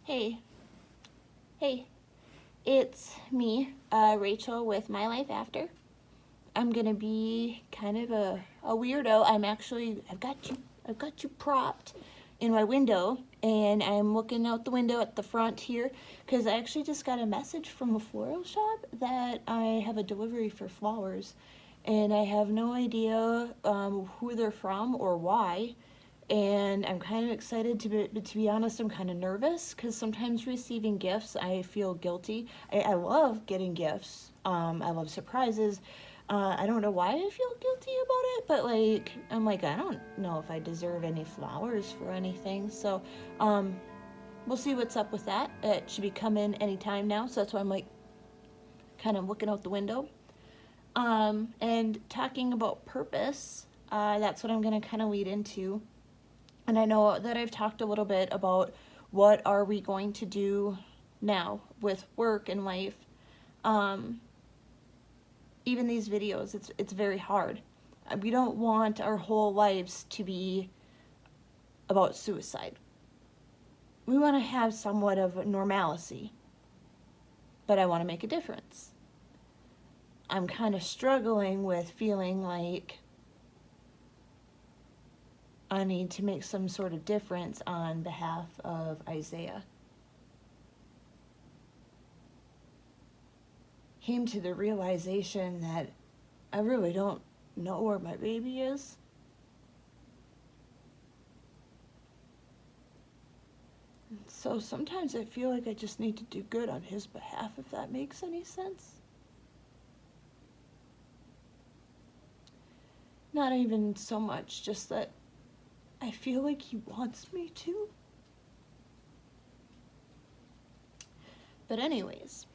Hey, hey, it's me, Rachel with My Life After. I'm gonna be kind of a weirdo. I've got you propped in my window, and I'm looking out the window at the front here because I actually just got a message from a floral shop that I have a delivery for flowers, and I have no idea who they're from or why. And I'm kind of excited to be honest, I'm kind of nervous because sometimes receiving gifts, I feel guilty. I love getting gifts. I love surprises. I don't know why I feel guilty about it, but I'm like, I don't know if I deserve any flowers for anything. So, we'll see what's up with that. It should be coming anytime now. So that's why I'm like kind of looking out the window. And talking about purpose, that's what I'm going to kind of lead into. And I know that I've talked a little bit about what are we going to do now with work and life. Even these videos, it's very hard. We don't want our whole lives to be about suicide. We want to have somewhat of normalcy, but I want to make a difference. I'm kind of struggling with feeling like I need to make some sort of difference on behalf of Isaiah. Came to the realization that I really don't know where my baby is. So sometimes I feel like I just need to do good on his behalf, if that makes any sense. Not even so much, just that I feel like he wants me to. But anyways,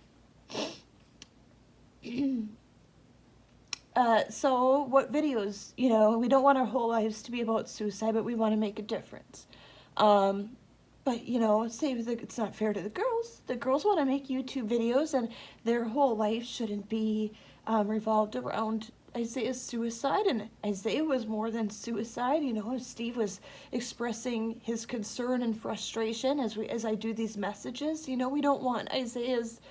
so what videos, we don't want our whole lives to be about suicide, but we want to make a difference. But, it's not fair to the girls. The girls want to make YouTube videos, and their whole life shouldn't be revolved around Isaiah's suicide. And Isaiah was more than suicide. Steve was expressing his concern and frustration as I do these messages. We don't want Isaiah's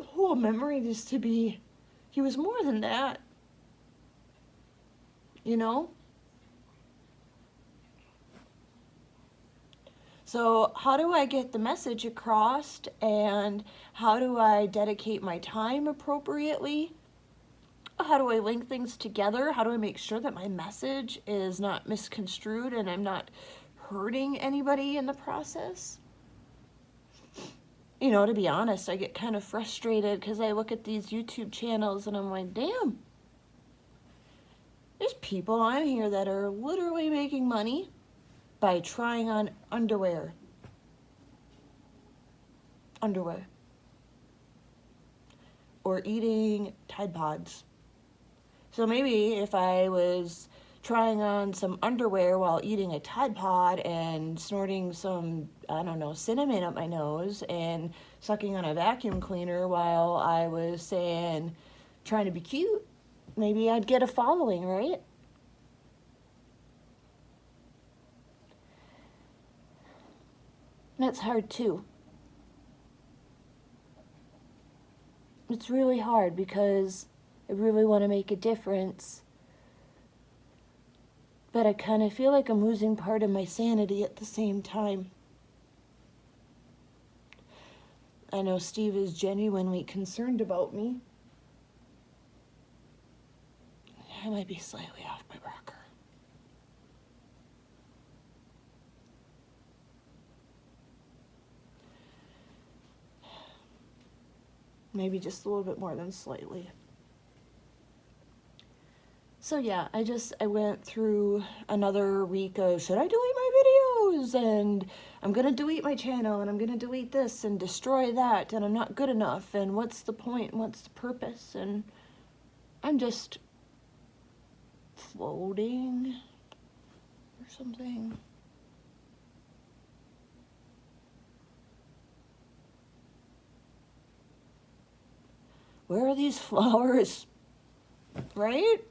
whole memory just to be, he was more than that. So how do I get the message across, and how do I dedicate my time appropriately? How do I link things together? How do I make sure that my message is not misconstrued and I'm not hurting anybody in the process? To be honest, I get kind of frustrated because I look at these YouTube channels and I'm like, damn, there's people on here that are literally making money by trying on underwear. Or eating Tide Pods. So maybe if I was trying on some underwear while eating a Tide Pod and snorting some, cinnamon up my nose and sucking on a vacuum cleaner while I was trying to be cute, maybe I'd get a following, right? That's hard too. It's really hard because I really want to make a difference, but I kind of feel like I'm losing part of my sanity at the same time. I know Steve is genuinely concerned about me. I might be slightly off my rocker. Maybe just a little bit more than slightly. So yeah, I went through another week of, should I delete my videos? And I'm gonna delete my channel, and I'm gonna delete this and destroy that, and I'm not good enough, and what's the point, and what's the purpose? And I'm just floating or something. Where are these flowers? Right?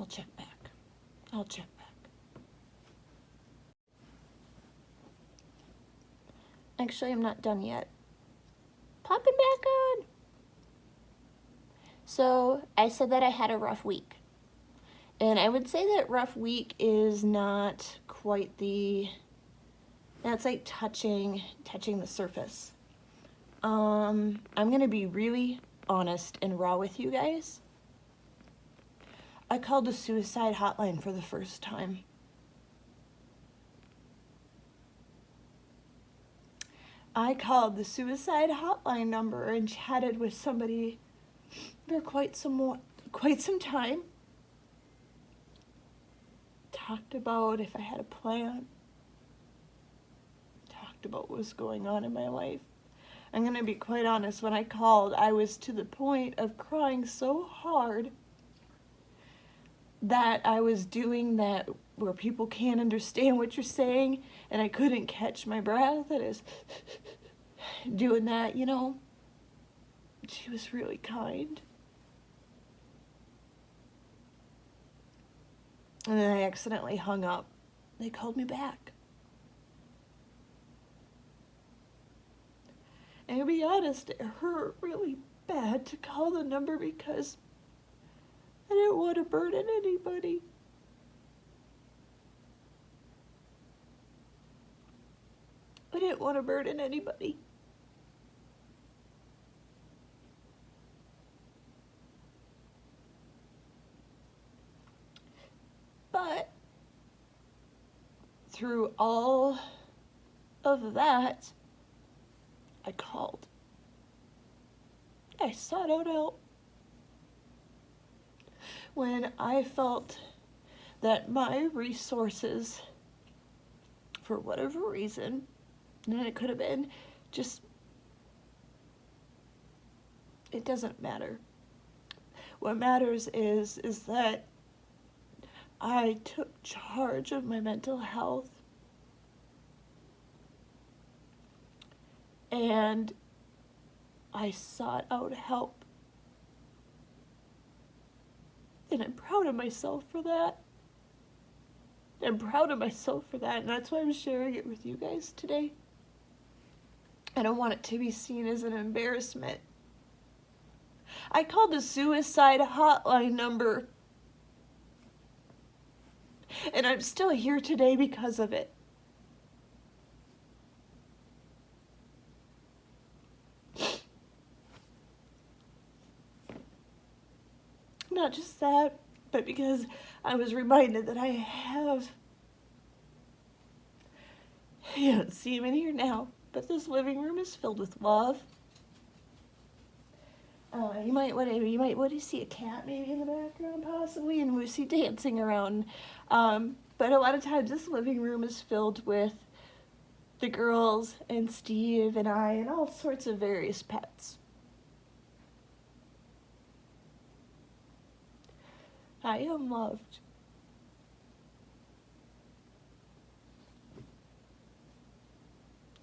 I'll check back. Actually, I'm not done yet. Popping back on. So I said that I had a rough week. And I would say that rough week is not quite that's like touching the surface. I'm gonna be really honest and raw with you guys. I called the suicide hotline for the first time. I called the suicide hotline number and chatted with somebody for quite some time. Talked about if I had a plan. Talked about what was going on in my life. I'm going to be quite honest, when I called, I was to the point of crying so hard that I was doing that where people can't understand what you're saying, and I couldn't catch my breath, and I was doing that, you know. She was really kind. And then I accidentally hung up. They called me back. And to be honest, it hurt really bad to call the number because I didn't want to burden anybody. I didn't want to burden anybody. But through all of that, I called. I sought out help. When I felt that my resources, for whatever reason, and it could have been just, it doesn't matter. What matters is that I took charge of my mental health, and I sought out help. And I'm proud of myself for that. I'm proud of myself for that, and that's why I'm sharing it with you guys today. I don't want it to be seen as an embarrassment. I called the suicide hotline number, and I'm still here today because of it. Not just that, but because I was reminded that you don't see him in here now, but this living room is filled with love. You might want to see a cat maybe in the background possibly, and Lucy dancing around. But a lot of times this living room is filled with the girls and Steve and I and all sorts of various pets. I am loved.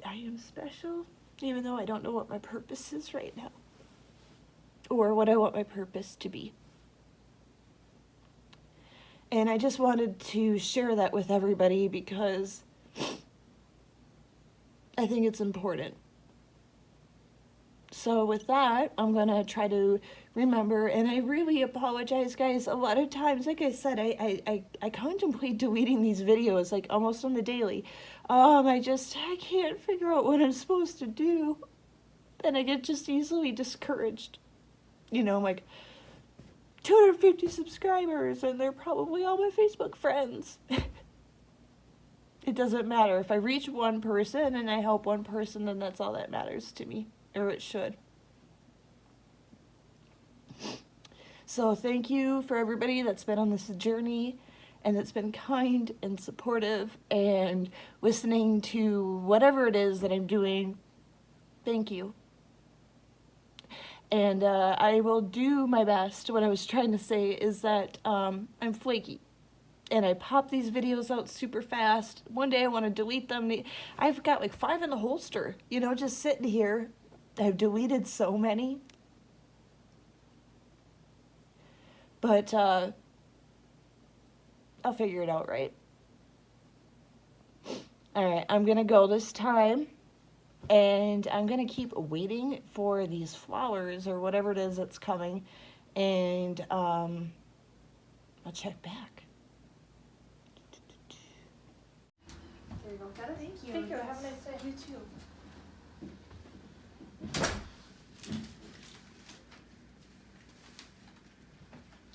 I am special, even though I don't know what my purpose is right now, or what I want my purpose to be. And I just wanted to share that with everybody because I think it's important. So with that, I'm going to try to remember, and I really apologize, guys. A lot of times, like I said, I contemplate deleting these videos, like, almost on the daily. I can't figure out what I'm supposed to do. And I get just easily discouraged. You know, I'm like, 250 subscribers, and they're probably all my Facebook friends. It doesn't matter. If I reach one person and I help one person, then that's all that matters to me. Or it should. So thank you for everybody that's been on this journey and that's been kind and supportive and listening to whatever it is that I'm doing. Thank you. And I will do my best. What I was trying to say is that I'm flaky. And I pop these videos out super fast. One day I want to delete them. I've got like 5 in the holster, you know, just sitting here. I've deleted so many. But I'll figure it out, right? Alright, I'm going to go this time. And I'm going to keep waiting for these flowers or whatever it is that's coming. And I'll check back. There you go. Got it? Thank you. Thank you. Have a nice day. You too.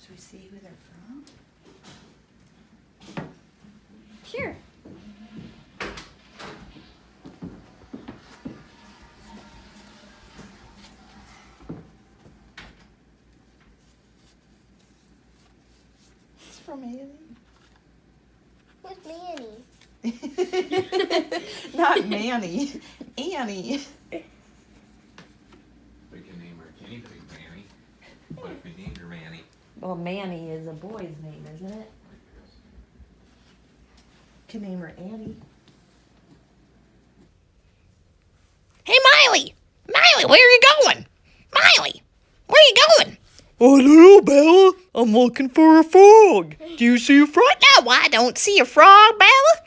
Should we see who they're from? Sure. It's from Annie. Who's Manny? Not Manny. Annie. We can name her anything, Manny. What if we named her Manny? Well, Manny is a boy's name, isn't it? Can name her Annie. Hey, Miley! Miley, where are you going? Miley, where are you going? I don't know, Bella. I'm looking for a frog. Do you see a frog? No, I don't see a frog, Bella.